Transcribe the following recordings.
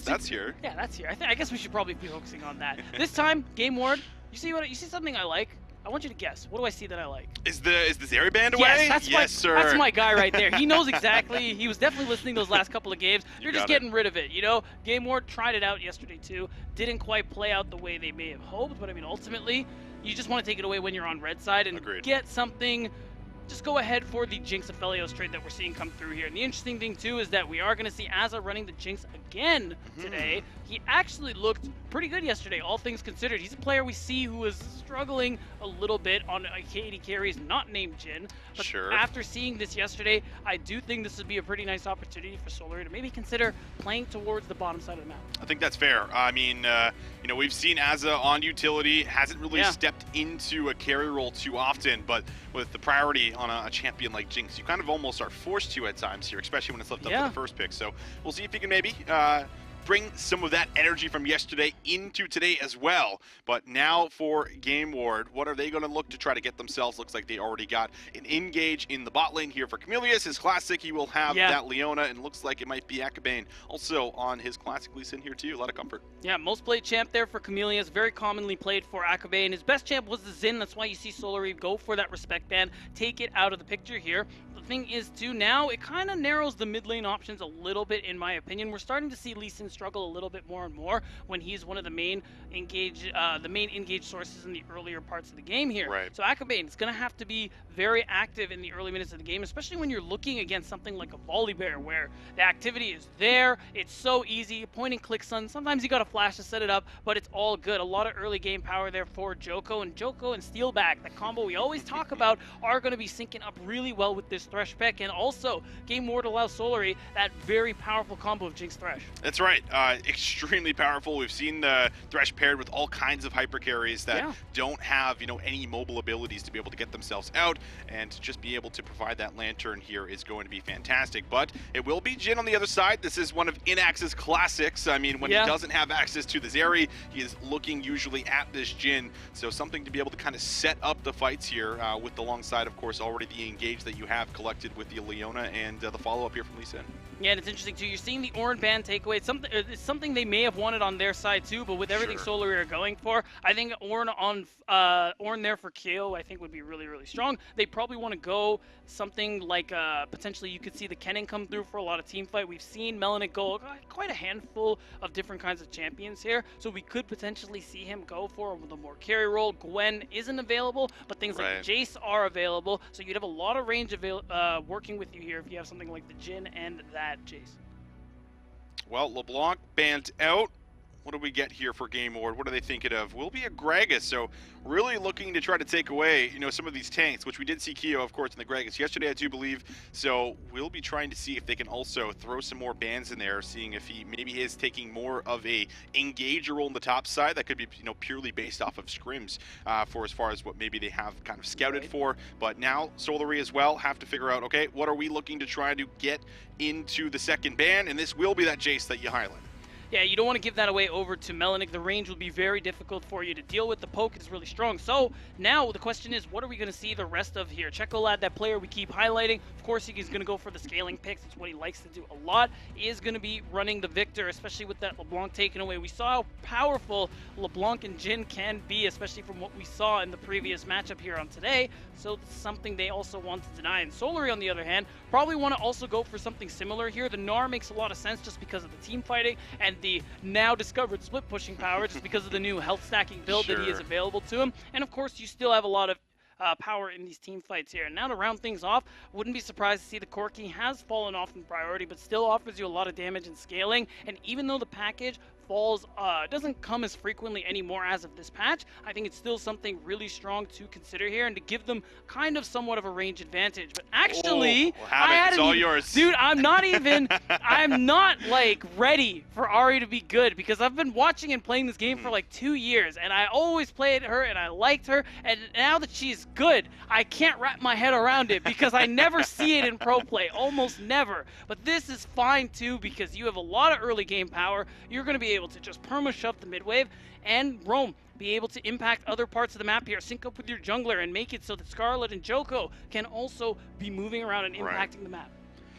That's here. Yeah, that's here. I guess we should probably be focusing on that. This time, GameWard, you see something I like? I want you to guess. What do I see that I like? Is this Zeri band away? Yes, Sir. That's my guy right there. He knows exactly. He was definitely listening those last couple of games. They're just getting rid of it, you know? GameWard tried it out yesterday too. Didn't quite play out the way they may have hoped, but I mean, ultimately, you just want to take it away when you're on red side and get something. Just go ahead for the Jinx Aphelios trade that we're seeing come through here. And the interesting thing, too, is that we are going to see Azza running the Jinx again today. He actually looked pretty good yesterday, all things considered. He's a player we see who is struggling a little bit on KD carries, not named Jhin. But after seeing this yesterday, I do think this would be a pretty nice opportunity for Solary to maybe consider playing towards the bottom side of the map. I think that's fair. I mean, you know, we've seen Azza on utility, hasn't really stepped into a carry role too often, but with the priority on a champion like Jinx, you kind of almost are forced to at times here, especially when it's left up to the first pick. So we'll see if he can maybe bring some of that energy from yesterday into today as well. But now for GameWard, what are they going to look to try to get themselves? Looks like they already got an engage in the bot lane here for Camilius. His classic, he will have that Leona, and looks like it might be Akabane also on his classic Lee Sin here too. A lot of comfort. Yeah, most played champ there for Camilius, very commonly played for Akabane. His best champ was the Xin. That's why you see Solary go for that respect band, take it out of the picture here. The thing is too, now it kind of narrows the mid lane options a little bit, in my opinion. We're starting to see Lee Sin struggle a little bit more and more when he's one of the main engage sources in the earlier parts of the game here. So Akabane is going to have to be very active in the early minutes of the game, especially when you're looking against something like a Volibear where the activity is there. It's so easy, point and click stun. Sometimes you got to flash to set it up, but it's all good. A lot of early game power there for Joko and Steelback. That combo we always talk about are going to be syncing up really well with this Thresh pick, and also GameWard allows Solary that very powerful combo of Jinx Thresh. That's right. Extremely powerful. We've seen the Thresh paired with all kinds of hyper carries that don't have, you know, any mobile abilities to be able to get themselves out, and to just be able to provide that lantern here is going to be fantastic. But it will be Jhin on the other side. This is one of Inax's classics. I mean, when he doesn't have access to the Zeri, he is looking usually at this Jhin. So something to be able to kind of set up the fights here with the alongside, of course, already the engage that you have collected with the Leona and the follow-up here from Lee Sin. Yeah, and it's interesting too. You're seeing the Ornn ban takeaway. It's something they may have wanted on their side too, but with everything Solary are going for, I think Ornn there for KO, I think would be really, really strong. They probably want to go something like potentially you could see the Kennen come through for a lot of team fight. We've seen Melanic go quite a handful of different kinds of champions here, so we could potentially see him go for the more carry role. Gwen isn't available, but things like Jace are available, so you'd have a lot of range working with you here if you have something like the Jhin and that Jace. Well, LeBlanc banned out. What do we get here for GameWard? What are they thinking of? Will be a Gragas, so really looking to try to take away, you know, some of these tanks, which we did see Keo, of course, in the Gragas yesterday, I do believe. So we'll be trying to see if they can also throw some more bans in there, seeing if he maybe is taking more of a engager role on the top side that could be, you know, purely based off of scrims for as far as what maybe they have kind of scouted for. But now Solary as well have to figure out, okay, what are we looking to try to get into the second ban? And this will be that Jace that you highlight. Yeah, you don't want to give that away over to Melanic. The range will be very difficult for you to deal with. The poke is really strong. So now the question is, what are we going to see the rest of here? Checolad, that player we keep highlighting, of course he's going to go for the scaling picks. It's what he likes to do a lot. He is going to be running the Victor, especially with that LeBlanc taken away. We saw how powerful LeBlanc and Jhin can be, especially from what we saw in the previous matchup here on today. So it's something they also want to deny. And Solary, on the other hand, probably want to also go for something similar here. The Gnar makes a lot of sense just because of the team fighting and the now discovered split pushing power, just because of the new health stacking build that he is available to him. And of course, you still have a lot of power in these team fights here. And now to round things off, wouldn't be surprised to see the Corki has fallen off in priority, but still offers you a lot of damage and scaling. And even though the package falls doesn't come as frequently anymore as of this patch, I think it's still something really strong to consider here and to give them kind of somewhat of a range advantage. But actually, it's all yours. Dude, I'm not like ready for Ahri to be good, because I've been watching and playing this game for like 2 years, and I always played her and I liked her, and now that she's good, I can't wrap my head around it because I never see it in pro play, almost never. But this is fine too, because you have a lot of early game power. You're going to be able to just perma-shove the mid-wave, and Roam be able to impact other parts of the map here, sync up with your jungler, and make it so that Scarlet and Joko can also be moving around and impacting the map.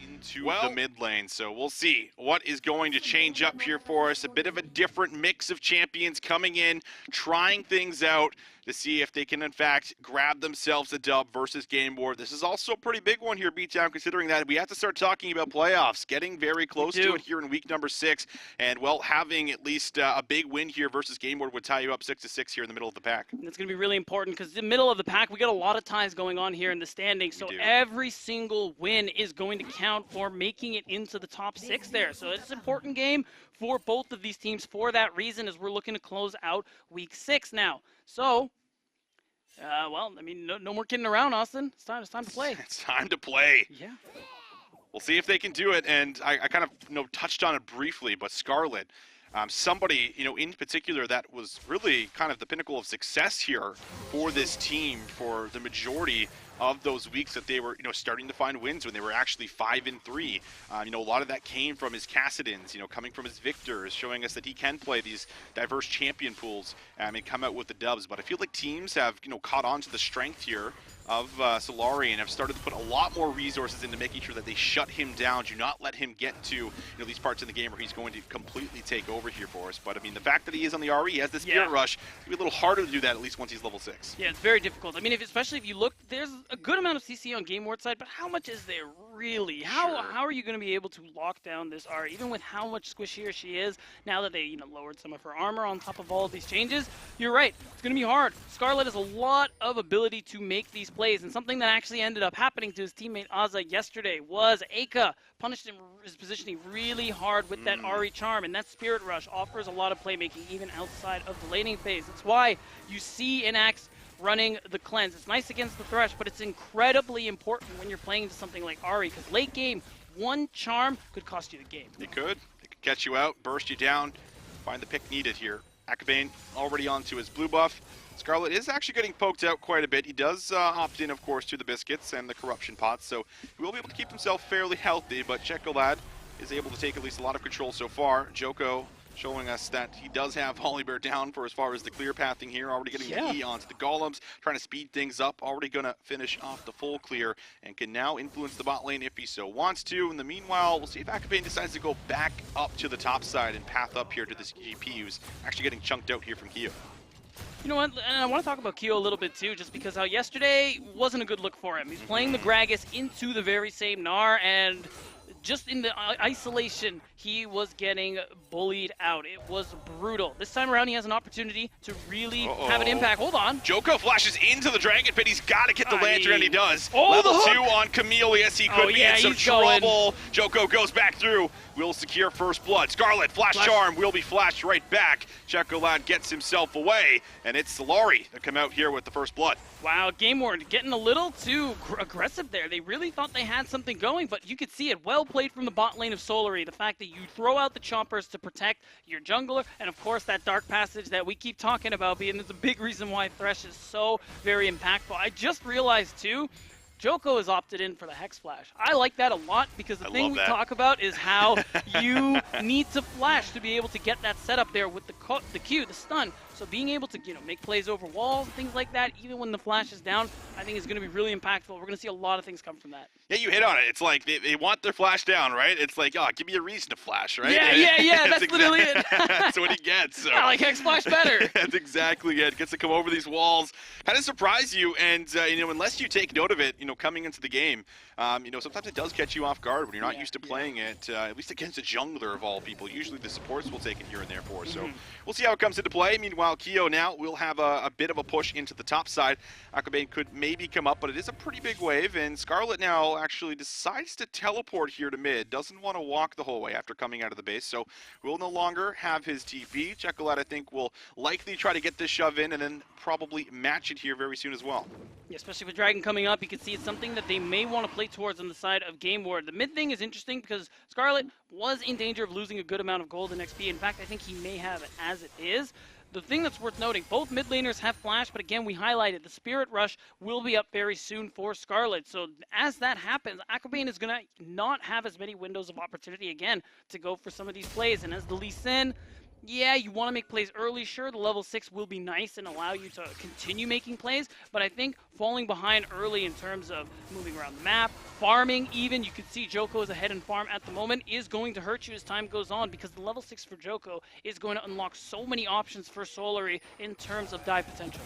into the mid lane. So we'll see what is going to change up here for us. A bit of a different mix of champions coming in, trying things out to see if they can, in fact, grab themselves a dub versus GameWard. This is also a pretty big one here, Beatdown, considering that we have to start talking about playoffs, getting very close to it here in week number 6. And, well, having at least a big win here versus GameWard would tie you up 6-6 here in the middle of the pack. It's going to be really important because the middle of the pack, we got a lot of ties going on here in the standings. So every single win is going to count for making it into the top 6 there. So it's an important game for both of these teams for that reason, as we're looking to close out week 6 now. So, well, I mean, no more kidding around, Austin. It's time to play. It's time to play. Yeah. We'll see if they can do it. And I kind of touched on it briefly, but Scarlet, somebody, in particular that was really kind of the pinnacle of success here for this team for the majority of those weeks that they were, starting to find wins when they were actually 5-3. A lot of that came from his Cassidans, coming from his Victors, showing us that he can play these diverse champion pools and come out with the dubs. But I feel like teams have, caught on to the strength here of Solary and have started to put a lot more resources into making sure that they shut him down. Do not let him get to these parts in the game where he's going to completely take over here for us. But I mean, the fact that he is on the RE, he has the Spirit Rush, it's going to be a little harder to do that at least once he's level 6. Yeah, it's very difficult. I mean, especially if you look, there's a good amount of CC on GameWard side, but how much is there really? How are you going to be able to lock down this R, even with how much squishier she is now that they lowered some of her armor on top of all of these changes? You're right, it's going to be hard. Scarlet has a lot of ability to make these plays, and something that actually ended up happening to his teammate Azza yesterday was Aka punished him his positioning really hard with that RE charm, and that Spirit Rush offers a lot of playmaking even outside of the laning phase. That's why you see Inax running the cleanse. It's nice against the Thresh, but it's incredibly important when you're playing into something like Ahri, because late game, one charm could cost you the game. It could catch you out, burst you down, find the pick needed here. Akabane already onto his blue buff. Scarlet is actually getting poked out quite a bit. He does opt in, of course, to the biscuits and the corruption pots, so he will be able to keep himself fairly healthy, but Chekolad is able to take at least a lot of control so far. Joko showing us that he does have Hollybear down for as far as the clear pathing here, already getting the E onto the golems, trying to speed things up, already going to finish off the full clear, and can now influence the bot lane if he so wants to. In the meanwhile, we'll see if Akabane decides to go back up to the top side and path up here to this GP, who's actually getting chunked out here from Kyo. You know what, and I want to talk about Kyo a little bit too, just because how yesterday wasn't a good look for him. He's playing the Gragas into the very same Gnar, and just in the isolation, he was getting bullied out. It was brutal. This time around, he has an opportunity to really have an impact. Hold on. Joko flashes into the Dragon Pit. He's got to get the Lantern, and he does. Oh, Level 2 on Camille. Yes, he could be in some trouble. Going. Joko goes back through. Will secure first blood. Scarlet, flash charm, will be flashed right back. Chekolad gets himself away, and it's Solary to come out here with the first blood. Wow, GameWard getting a little too aggressive there. They really thought they had something going, but you could see it. Well played from the bot lane of Solary. The fact that you throw out the chompers to protect your jungler, and of course that dark passage that we keep talking about being the big reason why Thresh is so very impactful. I just realized too, Joko has opted in for the Hex Flash. I like that a lot because the thing we talk about is how you need to flash to be able to get that setup there with the Q, the stun. So being able to make plays over walls, things like that, even when the flash is down, I think is going to be really impactful. We're going to see a lot of things come from that. Yeah, you hit on it. It's like they want their flash down, right? It's like, oh, give me a reason to flash, right? Yeah, that's literally it. That's what he gets. So. I like Hex Flash better. That's exactly it. Gets to come over these walls, kind of surprise you, and unless you take note of it, coming into the game, sometimes it does catch you off guard when you're not used to playing it, at least against a jungler of all people. Usually the supports will take it here and there for us. So we'll see how it comes into play. Meanwhile, Kyo now will have a bit of a push into the top side. Akabane could maybe come up, but it is a pretty big wave, and Scarlet now actually decides to teleport here to mid. Doesn't want to walk the whole way after coming out of the base, so will no longer have his TP. Chekolad, I think, will likely try to get this shove in and then probably match it here very soon as well. Yeah, especially with Dragon coming up, you can see it's something that they may want to play towards on the side of GameWard. The mid thing is interesting because Scarlet was in danger of losing a good amount of gold in XP. In fact, I think he may have it as it is. The thing that's worth noting, both mid laners have flash, but again, we highlighted the Spirit Rush will be up very soon for Scarlet. So as that happens, Akabane is going to not have as many windows of opportunity again to go for some of these plays. And as the Lee Sin, Yeah, you want to make plays early. Sure, the level 6 will be nice and allow you to continue making plays, but I think falling behind early in terms of moving around the map, farming even, you can see Joko is ahead in farm at the moment, is going to hurt you as time goes on because the level 6 for Joko is going to unlock so many options for Solary in terms of dive potential.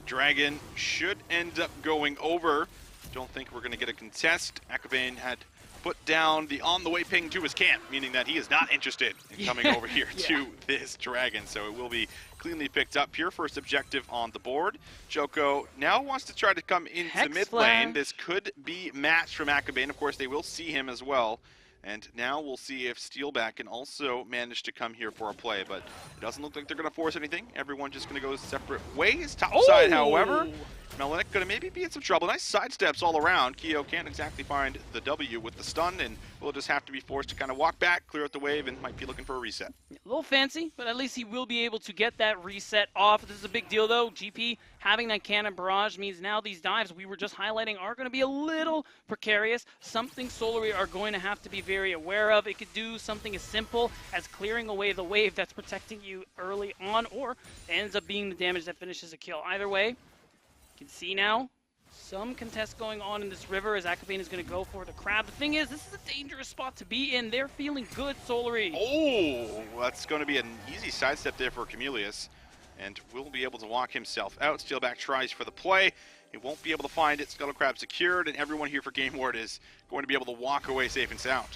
Dragon should end up going over. Don't think we're going to get a contest. Akabane had put down the on-the-way ping to his camp, meaning that he is not interested in coming over here to this Dragon. So it will be cleanly picked up here. First objective on the board. Joko now wants to try to come into mid lane. This could be matched from Akabane. Of course, they will see him as well. And now we'll see if Steelback can also manage to come here for a play, but it doesn't look like they're going to force anything. Everyone just going to go separate ways. Top side, however, Melanik going to maybe be in some trouble. Nice sidesteps all around. Keo can't exactly find the W with the stun, and will just have to be forced to kind of walk back, clear out the wave, and might be looking for a reset. A little fancy, but at least he will be able to get that reset off. This is a big deal, though. GP having that cannon barrage means now these dives we were just highlighting are going to be a little precarious. Something Solary are going to have to be very aware of. It could do something as simple as clearing away the wave that's protecting you early on, or ends up being the damage that finishes a kill. Either way, you can see now some contest going on in this river as Akabane is going to go for the crab. The thing is, this is a dangerous spot to be in. They're feeling good, Solary. Oh, that's going to be an easy sidestep there for Camelius, and will be able to walk himself out. Steelback tries for the play. He won't be able to find it. Scuttle Crab secured, and everyone here for GameWard is going to be able to walk away safe and sound.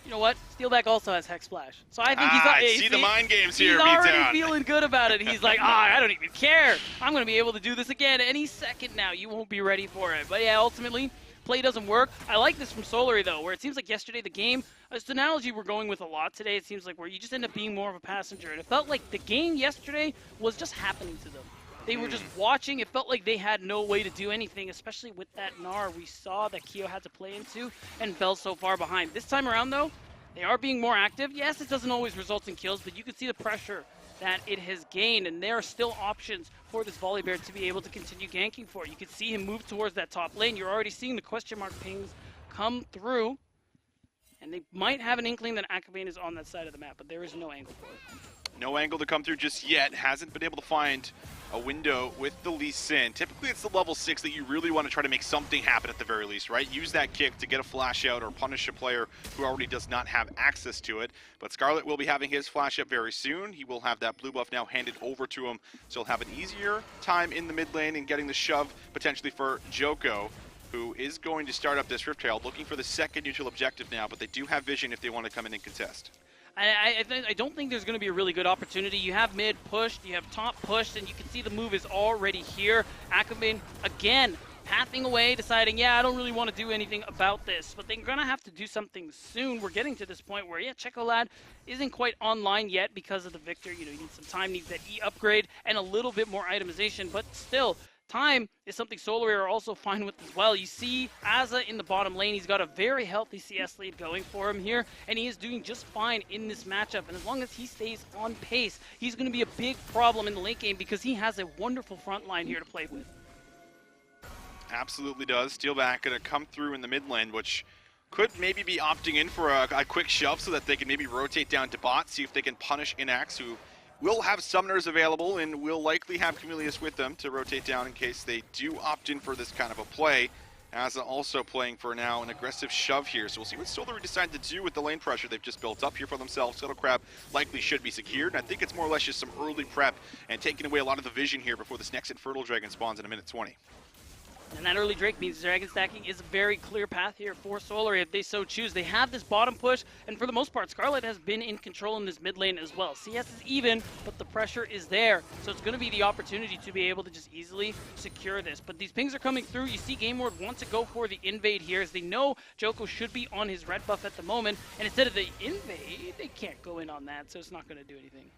You know what? Steelback also has Hex Splash. So I think see the mind games here. He's already feeling good about it. He's like, I don't even care. I'm going to be able to do this again any second now. You won't be ready for it. But yeah, ultimately, play doesn't work. I like this from Solary, though, where it seems like yesterday the game, it's an analogy we're going with a lot today. It seems like where you just end up being more of a passenger. And it felt like the game yesterday was just happening to them. They were just watching. It felt like they had no way to do anything, especially with that Gnar we saw that Keo had to play into and fell so far behind. This time around, though, they are being more active. Yes, it doesn't always result in kills, but you can see the pressure that it has gained, and there are still options for this Volibear to be able to continue ganking for. You can see him move towards that top lane. You're already seeing the question mark pings come through, and they might have an inkling that Akabane is on that side of the map, but there is no angle for it. No angle to come through just yet. Hasn't been able to find a window with the Lee Sin. Typically, it's the level 6 that you really want to try to make something happen at the very least, right? Use that kick to get a flash out or punish a player who already does not have access to it. But Scarlet will be having his flash up very soon. He will have that blue buff now handed over to him, so he'll have an easier time in the mid lane and getting the shove potentially for Joko, who is going to start up this Rift Trail, looking for the second neutral objective now, but they do have vision if they want to come in and contest. I don't think there's going to be a really good opportunity. You have mid pushed, you have top pushed, and you can see the move is already here. Akabane, again, pathing away, deciding, yeah, I don't really want to do anything about this, but they're going to have to do something soon. We're getting to this point where, yeah, Checolad isn't quite online yet because of the Victor. You know, you need some time, needs that E upgrade, and a little bit more itemization, but still, time is something Solary are also fine with as well. You see Aza in the bottom lane. He's got a very healthy CS lead going for him here, and he is doing just fine in this matchup. And as long as he stays on pace, he's going to be a big problem in the late game because he has a wonderful front line here to play with. Absolutely does. Steelback going to come through in the mid lane, which could maybe be opting in for a quick shove so that they can maybe rotate down to bot, see if they can punish Inax, who will have summoners available and will likely have Camelius with them to rotate down in case they do opt in for this kind of a play. Asa also playing for now an aggressive shove here, so we'll see what Solary decide to do with the lane pressure they've just built up here for themselves. Scuttle Crab likely should be secured, and I think it's more or less just some early prep and taking away a lot of the vision here before this next Infernal Dragon spawns in a minute 20. And that early Drake means dragon stacking is a very clear path here for Solary if they so choose. They have this bottom push, and for the most part, Scarlet has been in control in this mid lane as well. CS is even, but the pressure is there. So it's going to be the opportunity to be able to just easily secure this. But these pings are coming through. You see GameWard want to go for the invade here as they know Joko should be on his red buff at the moment. And instead of the invade, they can't go in on that, so it's not going to do anything.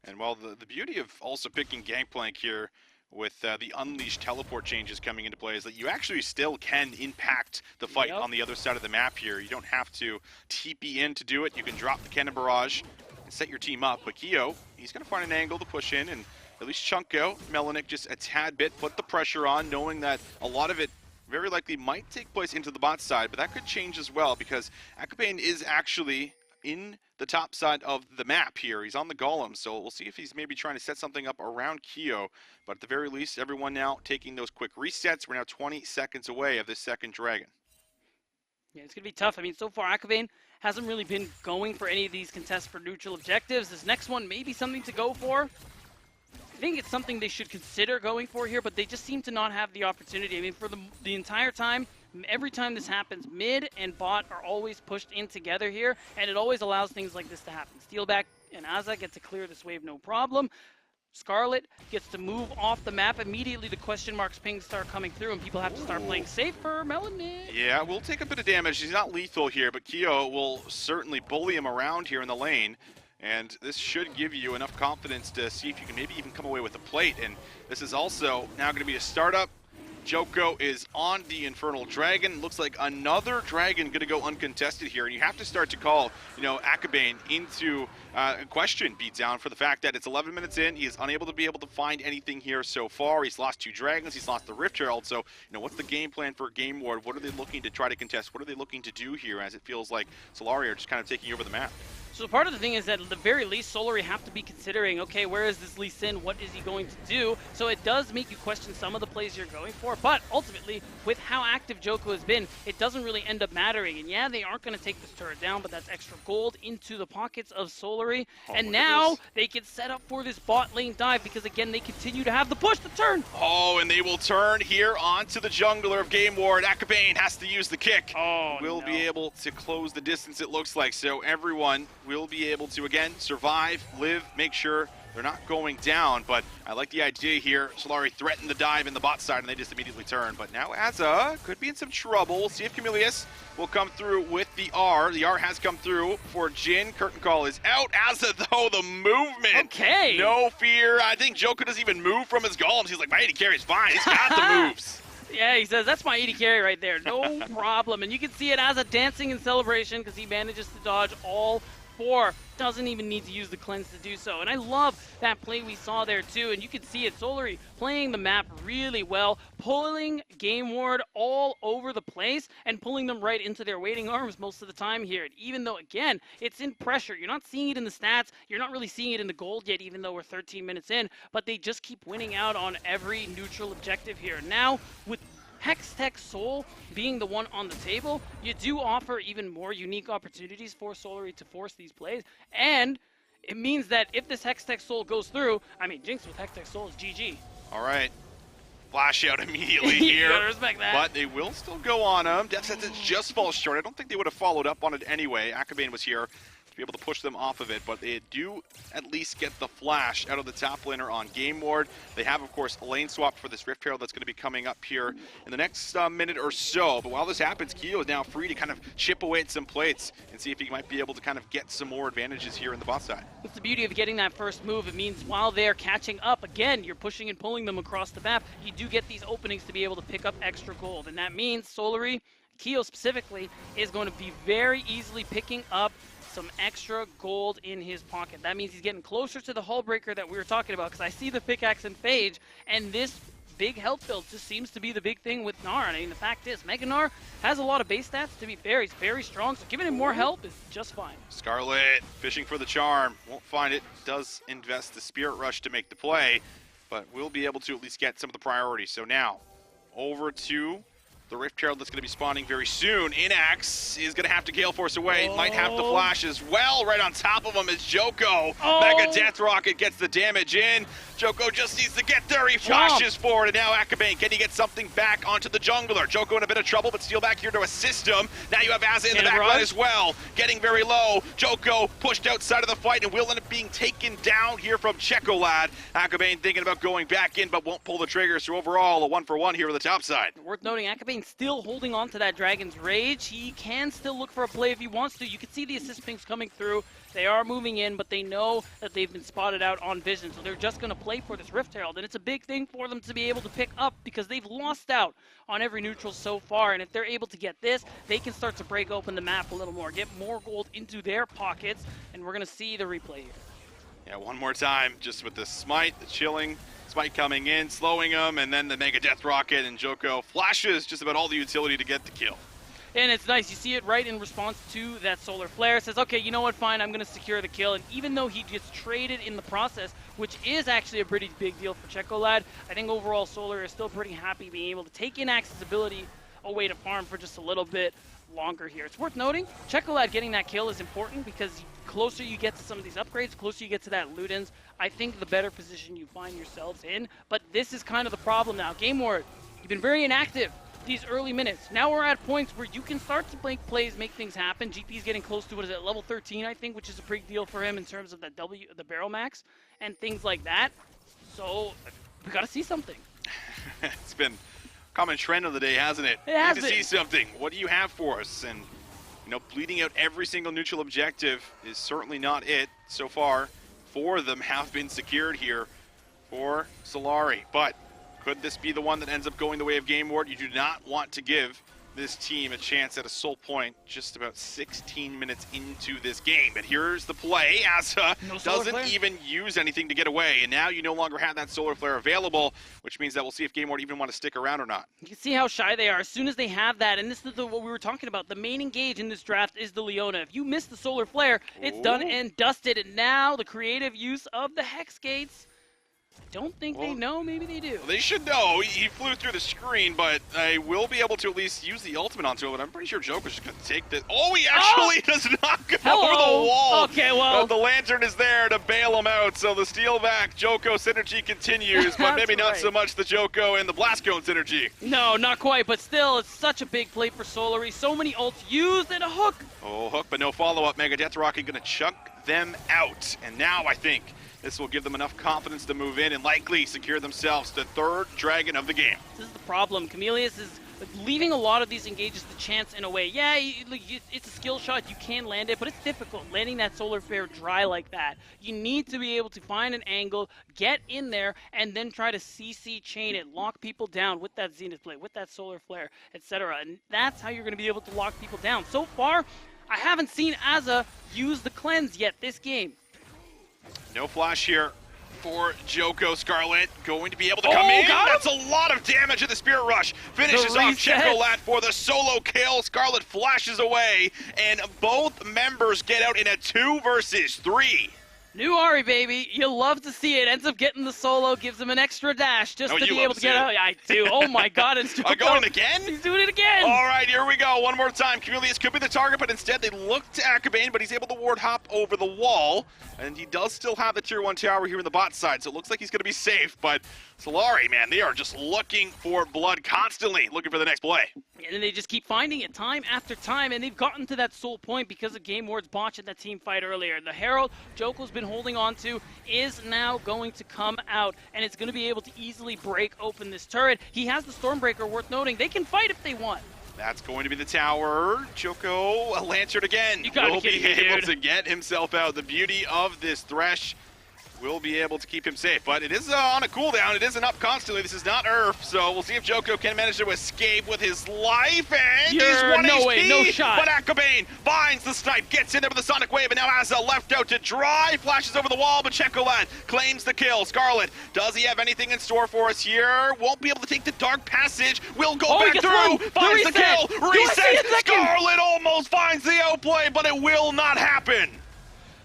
And while the beauty of also picking Gangplank here with the Unleashed teleport changes coming into play is that you actually still can impact the fight on the other side of the map here. You don't have to TP in to do it. You can drop the Cannon Barrage and set your team up. But Keo, he's going to find an angle to push in and at least chunk out. Melanik just a tad bit, put the pressure on, knowing that a lot of it very likely might take place into the bot side, but that could change as well because Akabane is actually in the top side of the map here. He's on the golem, so we'll see if he's maybe trying to set something up around Keo. But at the very least, everyone now taking those quick resets. We're now 20 seconds away of this second dragon. Yeah, it's going to be tough. I mean, so far, Akabane hasn't really been going for any of these contests for neutral objectives. This next one may be something to go for. I think it's something they should consider going for here, but they just seem to not have the opportunity. I mean, for the entire time, every time this happens, mid and bot are always pushed in together here, and it always allows things like this to happen. Steelback and Aza get to clear this wave no problem. Scarlet gets to move off the map. Immediately the question marks pings start coming through and people have to start playing safe for Melanin. Yeah, we'll take a bit of damage. He's not lethal here, but Keo will certainly bully him around here in the lane. And this should give you enough confidence to see if you can maybe even come away with a plate. And this is also now going to be a startup. Joko is on the Infernal Dragon. Looks like another dragon going to go uncontested here. And you have to start to call, Akabane into question beatdown for the fact that it's 11 minutes in. He is unable to find anything here so far. He's lost 2 dragons. He's lost the Rift Herald. So, what's the game plan for GameWard? What are they looking to try to contest? What are they looking to do here as it feels like Solary are just kind of taking over the map? So part of the thing is that at the very least, Solary have to be considering, okay, where is this Lee Sin? What is he going to do? So it does make you question some of the plays you're going for, but ultimately, with how active Joko has been, it doesn't really end up mattering. And yeah, they aren't going to take this turret down, but that's extra gold into the pockets of Solary. And now they can set up for this bot lane dive because, again, they continue to have the push, the turn. Oh, and they will turn here onto the jungler of GameWard. Akabane has to use the kick. Oh, will be able to close the distance, it looks like. So everyone will be able to, again, survive, live, make sure they're not going down. But I like the idea here. Solary threatened the dive in the bot side, and they just immediately turn. But now Aza could be in some trouble. We'll see if Camilius will come through with the R. The R has come through for Jin. Curtain call is out. Aza, though, the movement. Okay. No fear. I think Joko doesn't even move from his golems. He's like, my AD carry is fine. He's got the moves. Yeah, he says, that's my AD carry right there. No problem. And you can see it as a dancing in celebration because he manages to dodge all 4. Doesn't even need to use the cleanse to do so. And I love that play we saw there too. And you can see it, Solary playing the map really well, pulling GameWard all over the place and pulling them right into their waiting arms most of the time here. And even though, again, it's in pressure, you're not seeing it in the stats, you're not really seeing it in the gold yet, even though we're 13 minutes in, but they just keep winning out on every neutral objective here. Now, with Hextech Soul being the one on the table, you do offer even more unique opportunities for Solary to force these plays, and it means that if this Hextech Soul goes through, I mean, Jinx with Hextech Soul is GG. All right. Flash out immediately here. You gotta respect that. But they will still go on him. Death Sentence just falls short. I don't think they would have followed up on it anyway. Akabane was here to be able to push them off of it, but they do at least get the flash out of the top laner on GameWard. They have, of course, a lane swap for this Rift Herald that's going to be coming up here in the next minute or so. But while this happens, Keo is now free to kind of chip away at some plates and see if he might be able to kind of get some more advantages here in the bot side. That's the beauty of getting that first move. It means while they're catching up, again, you're pushing and pulling them across the map, you do get these openings to be able to pick up extra gold. And that means Solary, Keo specifically, is going to be very easily picking up some extra gold in his pocket. That means he's getting closer to the hull breaker that we were talking about, because I see the pickaxe and Phage, and this big health build just seems to be the big thing with Gnar. I mean, the fact is, Mega Gnar has a lot of base stats to be fair. He's very strong, so giving him more help is just fine. Scarlet fishing for the charm. Won't find it. Does invest the Spirit Rush to make the play, but we'll be able to at least get some of the priorities. So now, over to the Rift Herald that's going to be spawning very soon. Inax is going to have to Gale Force away. Oh. Might have the flash as well. Right on top of him is Joko. Mega Death Rocket gets the damage in. Joko just needs to get there. He flashes forward, and now Akabane, can he get something back onto the jungler? Joko in a bit of trouble, but Steelback here to assist him. Now you have Aza in the backline as well. Getting very low. Joko pushed outside of the fight and will end up being taken down here from Checolad. Akabane thinking about going back in, but won't pull the trigger. So overall, a 1-for-1 here on the top side. Worth noting, Akabane still holding on to that Dragon's Rage. He can still look for a play if he wants to. You can see the assist pings coming through. They are moving in, but they know that they've been spotted out on vision, so they're just going to play for this Rift Herald, and it's a big thing for them to be able to pick up because they've lost out on every neutral so far, and if they're able to get this, they can start to break open the map a little more, get more gold into their pockets, and we're going to see the replay here. Yeah, one more time, just with the smite, the chilling, smite coming in, slowing him, and then the Mega Death Rocket, and Joko flashes just about all the utility to get the kill. And it's nice. You see it right in response to that solar flare. Says, okay, you know what, fine, I'm going to secure the kill. And even though he gets traded in the process, which is actually a pretty big deal for Checolad, I think overall Solar is still pretty happy being able to take in accessibility away to farm for just a little bit longer here. It's worth noting, Checolad getting that kill is important because the closer you get to some of these upgrades, closer you get to that loot ins, I think the better position you find yourselves in. But this is kind of the problem now. GameWard, you've been very inactive these early minutes. Now we're at points where you can start to make plays, make things happen. GP's getting close to, what is it, level 13, I think, which is a big deal for him in terms of that the barrel max and things like that. So we got to see something. It's been a common trend of the day, hasn't it? It has Need to see something. What do you have for us? And, you know, bleeding out every single neutral objective is certainly not it so far. 4 of them have been secured here for Solary, but could this be the one that ends up going the way of GameWard? You do not want to give this team a chance at a sole point just about 16 minutes into this game. But here's the play. Asa doesn't even use anything to get away, and now you no longer have that solar flare available, which means that we'll see if GameWard even want to stick around or not. You can see how shy they are as soon as they have that, and this is what we were talking about. The main engage in this draft is the Leona. If you miss the solar flare, it's done and dusted, and now the creative use of the Hex Gates. Don't think they know, maybe they do. They should know. He flew through the screen, but I will be able to at least use the ultimate onto him, but I'm pretty sure Joker's just going to take this. Oh, he actually does not go over the wall. Okay, well. The lantern is there to bail him out, so the steal back Joko synergy continues, but maybe not so much the Joko and the Blast Cone synergy. No, not quite, but still, it's such a big play for Solary. So many ults used and a hook. Oh, hook, but no follow-up. Mega Death Rocket going to chunk them out, and now I think this will give them enough confidence to move in and likely secure themselves the 3rd dragon of the game. This is the problem. Chameleus is leaving a lot of these engages to chance in a way. Yeah, it's a skill shot. You can land it, but it's difficult landing that solar flare dry like that. You need to be able to find an angle, get in there, and then try to CC chain it, lock people down with that Zenith Blade, with that solar flare, etc. And that's how you're going to be able to lock people down. So far, I haven't seen Asa use the cleanse yet this game. No flash here for Joko. Scarlet going to be able to come in. That's a lot of damage at the Spirit Rush. Finishes off Checolat for the solo kill. Scarlet flashes away, and both members get out in a 2 versus 3. New Ari, baby. You love to see it. Ends up getting the solo, gives him an extra dash just to be able to get out. I do. Oh my god. It's going again? He's doing it again. All right, here we go. One more time. Chameleus could be the target, but instead they look to Akabane, but he's able to ward hop over the wall. And he does still have the tier 1 tower here in the bot side, so it looks like he's going to be safe. But Solary, man, they are just looking for blood constantly, looking for the next play. And then they just keep finding it time after time, and they've gotten to that soul point because of GameWard's botch in that team fight earlier. The Herald Joko's been holding on to is now going to come out, and it's going to be able to easily break open this turret. He has the Stormbreaker, worth noting. They can fight if they want. That's going to be the tower. Joko, a lantern again. Will be able to get himself out. The beauty of this Thresh will be able to keep him safe, but it is on a cooldown. It isn't up constantly. This is not Earth, so we'll see if Joko can manage to escape with his life, and he's 1 no HP, way, no shot. But Akabane finds the snipe, gets in there with the Sonic Wave, and now Asa left out to dry, flashes over the wall, but Checolat claims the kill. Scarlet, does he have anything in store for us here? Won't be able to take the Dark Passage, will go back through, finds the kill, reset, Scarlet almost finds the outplay, but it will not happen.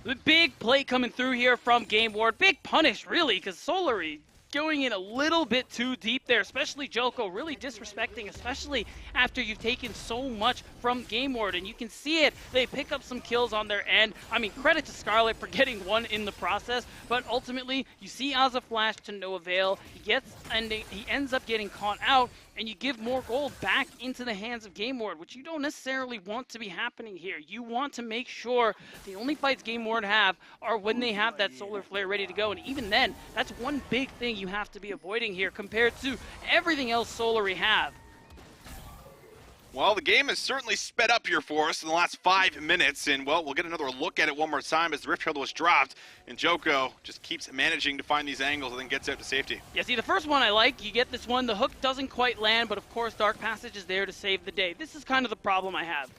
The big play coming through here from GameWard. Big punish, really, because Solary going in a little bit too deep there, especially Joko, really disrespecting, especially after you've taken so much from GameWard, and you can see it. They pick up some kills on their end. I mean, credit to Scarlet for getting one in the process, but ultimately, you see Asa flash to no avail. He ends up getting caught out, and you give more gold back into the hands of GameWard, which you don't necessarily want to be happening here. You want to make sure the only fights GameWard have are when they have that solar flare ready to go, and even then, that's one big thing you have to be avoiding here compared to everything else Solary have. Well, the game has certainly sped up here for us in the last 5 minutes, and, well, we'll get another look at it one more time as the Rift Shuttle was dropped, and Joko just keeps managing to find these angles and then gets out to safety. Yeah, see, the first one I like. You get this one. The hook doesn't quite land, but, of course, Dark Passage is there to save the day. This is kind of the problem I have.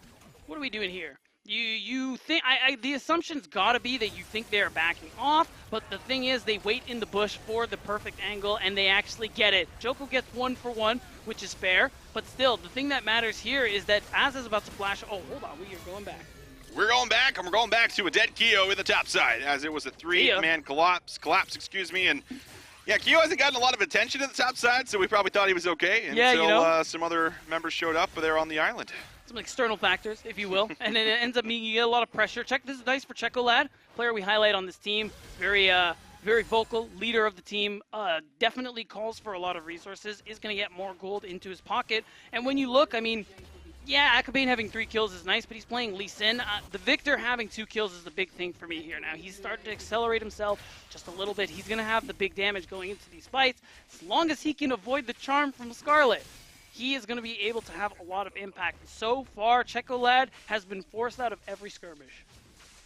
What are we doing here? You think the assumption's got to be that you think they're backing off, but the thing is they wait in the bush for the perfect angle and they actually get it. Joko gets 1 for 1, which is fair, but still, the thing that matters here is that Azza's about to flash. Oh, hold on, we are going back. We're going back, and we're going back to a dead Keo in the top side, as it was a three-man collapse, excuse me, and yeah, Keo hasn't gotten a lot of attention in the top side, so we probably thought he was okay until some other members showed up there on the island. Some external factors, if you will, and it ends up meaning you get a lot of pressure. This is nice for Checolad, player we highlight on this team. Very vocal, leader of the team, definitely calls for a lot of resources, is going to get more gold into his pocket. And when you look, I mean, yeah, Akabane having 3 kills is nice, but he's playing Lee Sin. The Victor having 2 kills is the big thing for me here now. He's starting to accelerate himself just a little bit. He's going to have the big damage going into these fights. As long as he can avoid the charm from Scarlet, he is going to be able to have a lot of impact. So far, Checolad has been forced out of every skirmish.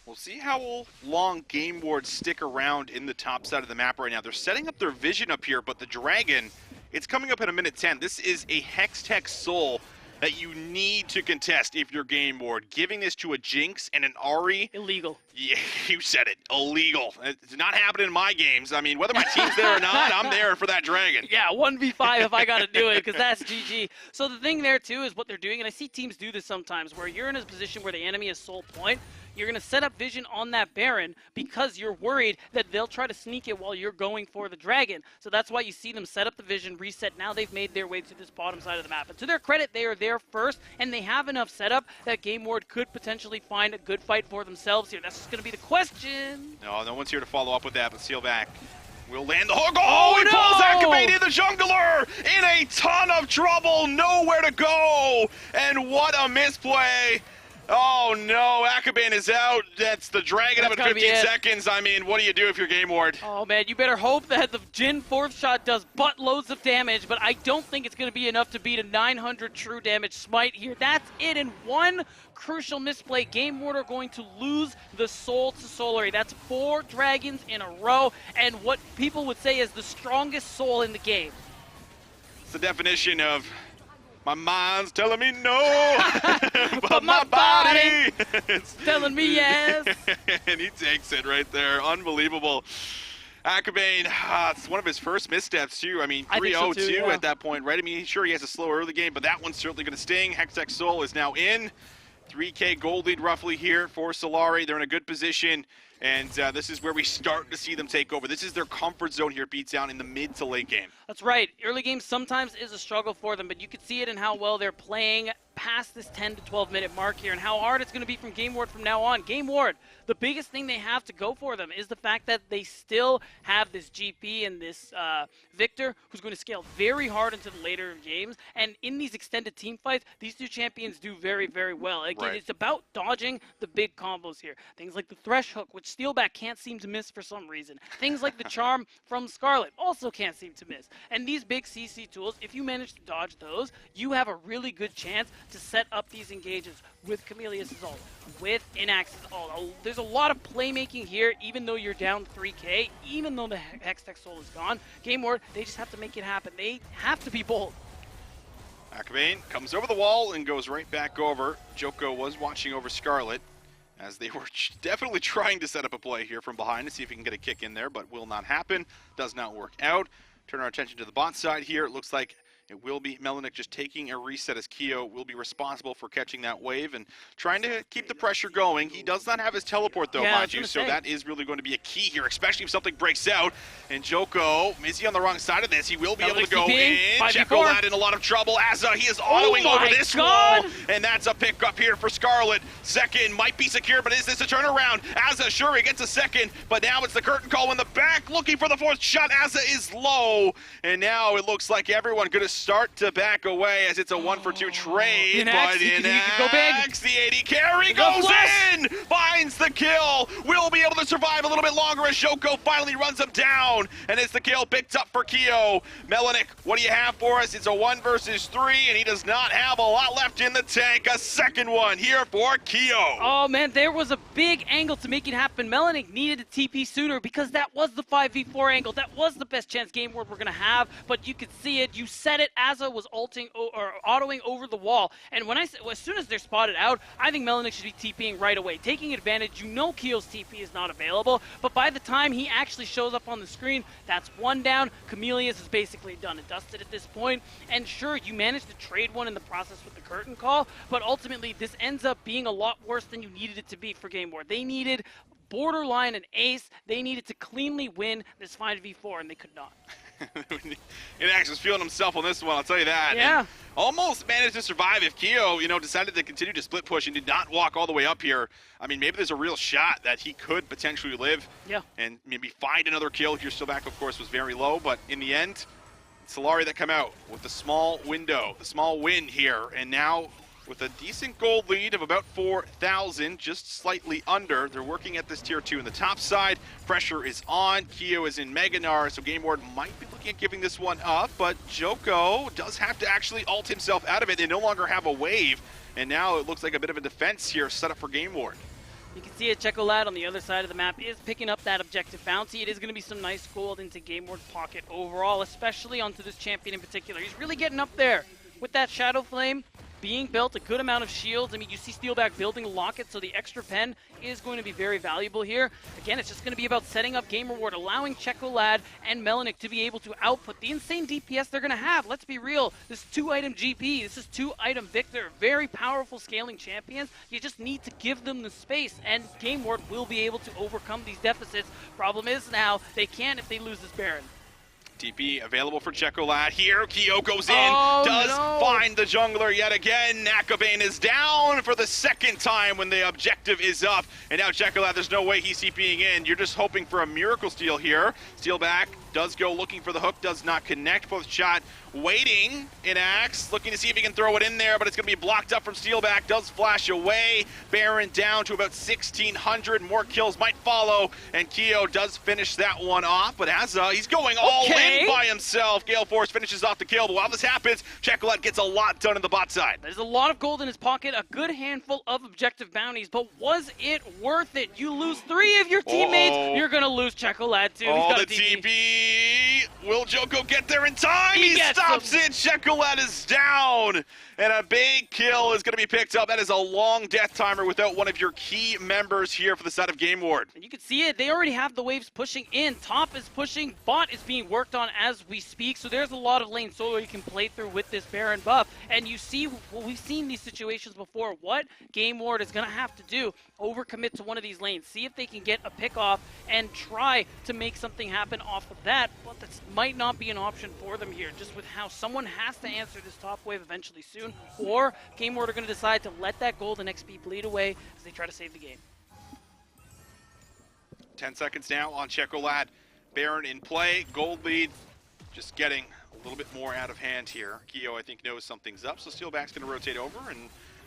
We'll see how long GameWard stick around in the top side of the map right now. They're setting up their vision up here, but the Dragon, it's coming up at a minute 10. This is a Hextech Soul that you need to contest if you're GameWard. Giving this to a Jinx and an Ahri. Illegal. Yeah, you said it. Illegal. It's not happening in my games. I mean, whether my team's there or not, I'm there for that Dragon. Yeah, 1v5 if I got to do it, because that's GG. So the thing there, too, is what they're doing, and I see teams do this sometimes, where you're in a position where the enemy is sole point. You're going to set up vision on that Baron because you're worried that they'll try to sneak it while you're going for the Dragon. So that's why you see them set up the vision, reset. Now they've made their way to this bottom side of the map. And to their credit, they are there first, and they have enough setup that GameWard could potentially find a good fight for themselves here. That's just going to be the question. No one's here to follow up with that, but Seal back. We'll land the hook. Oh, he pulls Akabane in, the jungler in a ton of trouble. Nowhere to go. And what a misplay. Oh no, Akabane is out. That's the Dragon up in 15 seconds. I mean, what do you do if you're GameWard? Oh man, you better hope that the Jhin 4th shot does buttloads of damage, but I don't think it's going to be enough to beat a 900 true damage smite here. That's it, and one crucial misplay. GameWard are going to lose the soul to Solary. That's 4 dragons in a row, and what people would say is the strongest soul in the game. It's the definition of my mind's telling me no, but my body it's telling me yes. And he takes it right there. Unbelievable. Akabane, it's one of his first missteps, too. I mean, 3-0-2 so yeah. At that point, right? I mean, sure, he has a slow early game, but that one's certainly going to sting. Hextech Soul is now in. 3K gold lead roughly here for Solary. They're in a good position, and this is where we start to see them take over. This is their comfort zone here, beats down in the mid to late game. That's right. Early game sometimes is a struggle for them, but you can see it in how well they're playing past this 10 to 12 minute mark here and how hard it's going to be from GameWard from now on. GameWard, the biggest thing they have to go for them is the fact that they still have this GP and this Victor who's going to scale very hard into the later games, and in these extended team fights, these two champions do very, very well. Again, right. It's about dodging the big combos here. Things like the Thresh Hook, which Steelback can't seem to miss for some reason. Things like the Charm from Scarlet also can't seem to miss. And these big CC tools, if you manage to dodge those, you have a really good chance to set up these engages with Chameleus' ult, with Inax's ult. There's a lot of playmaking here, even though you're down 3K, even though the Hextech Soul is gone. GameWard, they just have to make it happen. They have to be bold. Akabane comes over the wall and goes right back over. Joko was watching over Scarlet, as they were definitely trying to set up a play here from behind to see if he can get a kick in there, but will not happen. Does not work out. Turn our attention to the bot side here. It looks like it will be Melanik just taking a reset as Keo will be responsible for catching that wave and trying to keep the pressure going. He does not have his teleport though, mind you, so that is really going to be a key here, especially if something breaks out. And Joko, is he on the wrong side of this? He will be able to go in. Checolad in a lot of trouble. Azza, he is autoing over this wall, and that's a pick up here for Scarlet. Second might be secure, but is this a turnaround? Azza, sure, he gets a second, but now it's the curtain call in the back, looking for the 4th shot. Azza is low, and now it looks like everyone going to start to back away as it's a 1-for-2 trade, but Inax, the AD carry goes in, finds the kill, will be able to survive a little bit longer as Joko finally runs him down, and it's the kill picked up for Keo. Melanik, what do you have for us? It's a 1 versus 3, and he does not have a lot left in the tank. A second one here for Keo. Oh man, there was a big angle to make it happen. Melanik needed a TP sooner because that was the 5v4 angle. That was the best chance GameWard were going to have, but you could see it. You said it. Asa was autoing over the wall. And as soon as they're spotted out, I think Melanik should be TPing right away, taking advantage. You know Keo's TP is not available, but by the time he actually shows up on the screen, that's one down. Chameleus is basically done and dusted at this point. And sure, you managed to trade one in the process with the curtain call, but ultimately this ends up being a lot worse than you needed it to be for GameWard. They needed borderline an ace. They needed to cleanly win this 5v4, and they could not. Inax was feeling himself on this one, I'll tell you that. Yeah. And almost managed to survive if Keo, decided to continue to split push and did not walk all the way up here. I mean, maybe there's a real shot that he could potentially live. Yeah. And maybe find another kill. Here, still back, of course, was very low, but in the end, Solary that come out with the small window, the small win here, and now with a decent gold lead of about 4,000, just slightly under. They're working at this tier 2 in the top side. Pressure is on. Keo is in Meganar, so GameWard might be looking at giving this one up, but Joko does have to actually ult himself out of it. They no longer have a wave, and now it looks like a bit of a defense here set up for GameWard. You can see it, Checolad on the other side of the map is picking up that objective bounty. It is going to be some nice gold into GameWard's pocket overall, especially onto this champion in particular. He's really getting up there with that Shadow Flame being built, a good amount of shields. I mean, you see Steelback building a locket, so the extra pen is going to be very valuable here. Again, it's just going to be about setting up GameWard, allowing Checolad and Melanik to be able to output the insane DPS they're going to have. Let's be real. This 2-item GP, this is 2-item Victor, very powerful scaling champions. You just need to give them the space, and GameWard will be able to overcome these deficits. Problem is now, they can't if they lose this Baron. TP available for Checolad here. Keo goes in, does find the jungler yet again. Nakabane is down for the second time when the objective is up. And now Checolad, there's no way he's TPing in. You're just hoping for a miracle steal here. Steal back, does go looking for the hook, does not connect. Both shot waiting in Axe, looking to see if he can throw it in there, but it's going to be blocked up from Steelback, does flash away. Baron down to about 1,600, more kills might follow, and Keo does finish that one off, but he's going all in by himself. Gale Force finishes off the kill, but while this happens, Checolad gets a lot done in the bot side. There's a lot of gold in his pocket, a good handful of objective bounties, but was it worth it? You lose 3 of your teammates, you're going to lose Checolad too. Oh, the TP. Will Joko get there in time? He stops it. Checolad is down. And a big kill is going to be picked up. That is a long death timer without one of your key members here for the side of GameWard. And you can see it. They already have the waves pushing in. Top is pushing. Bot is being worked on as we speak. So there's a lot of lane solo you can play through with this Baron buff. And you see, well, we've seen these situations before. What GameWard is going to have to do, overcommit to one of these lanes. See if they can get a pick off and try to make something happen off of that. But that might not be an option for them here, just with how someone has to answer this top wave eventually soon. Or GameWard are going to decide to let that gold and XP bleed away as they try to save the game. 10 seconds now on Checolad. Baron in play. Gold lead just getting a little bit more out of hand here. Keo, I think, knows something's up, so Steelback's going to rotate over, and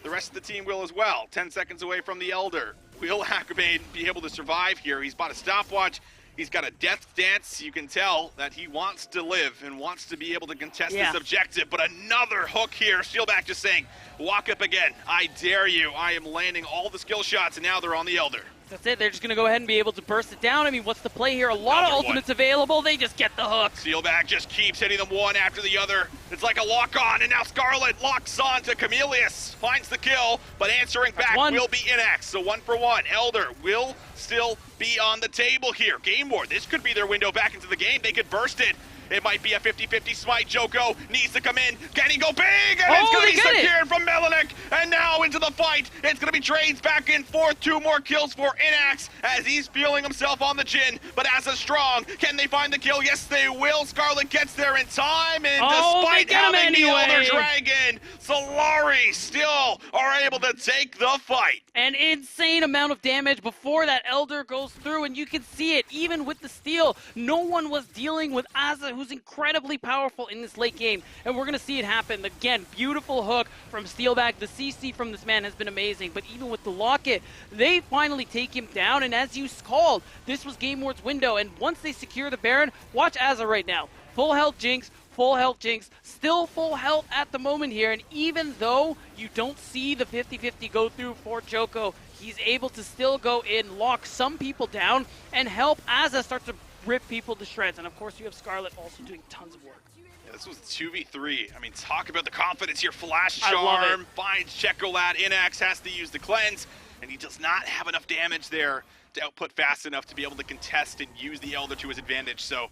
the rest of the team will as well. 10 seconds away from the Elder. Will Hackabane be able to survive here? He's bought a stopwatch. He's got a death dance. You can tell that he wants to live and wants to be able to contest this objective. But another hook here. Steelback just saying, walk up again. I dare you. I am landing all the skill shots, and now they're on the Elder. That's it. They're just going to go ahead and be able to burst it down. I mean, what's the play here? A lot of ultimates available. They just get the hook. Steelback just keeps hitting them one after the other. It's like a lock-on, and now Scarlet locks on to Chameleus. Finds the kill, but answering back will be Inax. So 1 for 1. Elder will still be on the table here. GameWard, this could be their window back into the game. They could burst it. It might be a 50-50 smite. Joko needs to come in. Can he go big? And it's going to be secured from Melanik. And now into the fight. It's going to be trades back and forth. 2 more kills for Inax as he's feeling himself on the chin. But as a strong, can they find the kill? Yes, they will. Scarlet gets there in time. And despite having the Elder Dragon, Solary still are able to take the fight. An insane amount of damage before that Elder goes through. And you can see it, even with the steal. No one was dealing with Asa, who's incredibly powerful in this late game, and we're going to see it happen. Again, beautiful hook from Steelback. The CC from this man has been amazing, but even with the locket, they finally take him down, and as you called, this was GameWard's window, and once they secure the Baron, watch Asa right now. Full health Jinx, full health Jinx, still full health at the moment here, and even though you don't see the 50-50 go through for Joko, he's able to still go in, lock some people down, and help Asa start to rip people to shreds. And of course, you have Scarlet also doing tons of work. Yeah, this was 2v3. I mean, talk about the confidence here. Flash I love it. Charm finds Checolad. Inax has to use the cleanse, and he does not have enough damage there to output fast enough to be able to contest and use the Elder to his advantage. So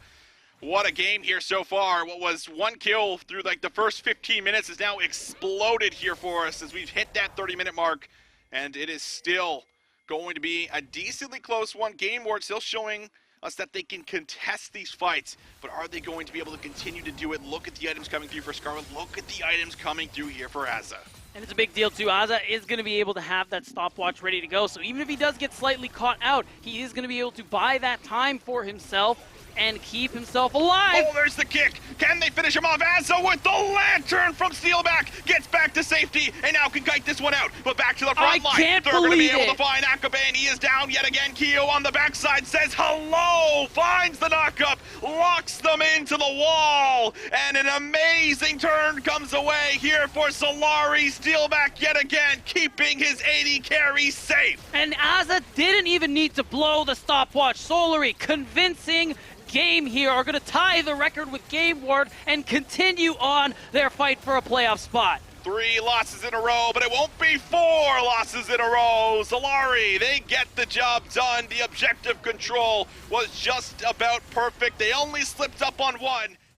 what a game here so far. What was one kill through like the first 15 minutes has now exploded here for us as we've hit that 30-minute mark, and it is still going to be a decently close one. GameWard still showing us that they can contest these fights, but are they going to be able to continue to do it? Look at the items coming through for Scarlet. Look at the items coming through here for Azza. And it's a big deal too. Azza is going to be able to have that stopwatch ready to go. So even if he does get slightly caught out, he is going to be able to buy that time for himself and keep himself alive. Oh, there's the kick. Can they finish him off? Azza with the lantern from Steelback gets back to safety and now can kite this one out. But back to the front line. Can't They're going to be believe able it. to find Akabe, and he is down yet again. Keo on the backside says hello, finds the knockup, locks them into the wall, and an amazing turn comes away here for Solary. Steelback yet again, keeping his 80 carry safe. And Azza didn't even need to blow the stopwatch. Solary, convincing game here, are going to tie the record with GameWard and continue on their fight for a playoff spot. 3 losses in a row, but it won't be 4 losses in a row. Solary, they get the job done. The objective control was just about perfect. They only slipped up on one.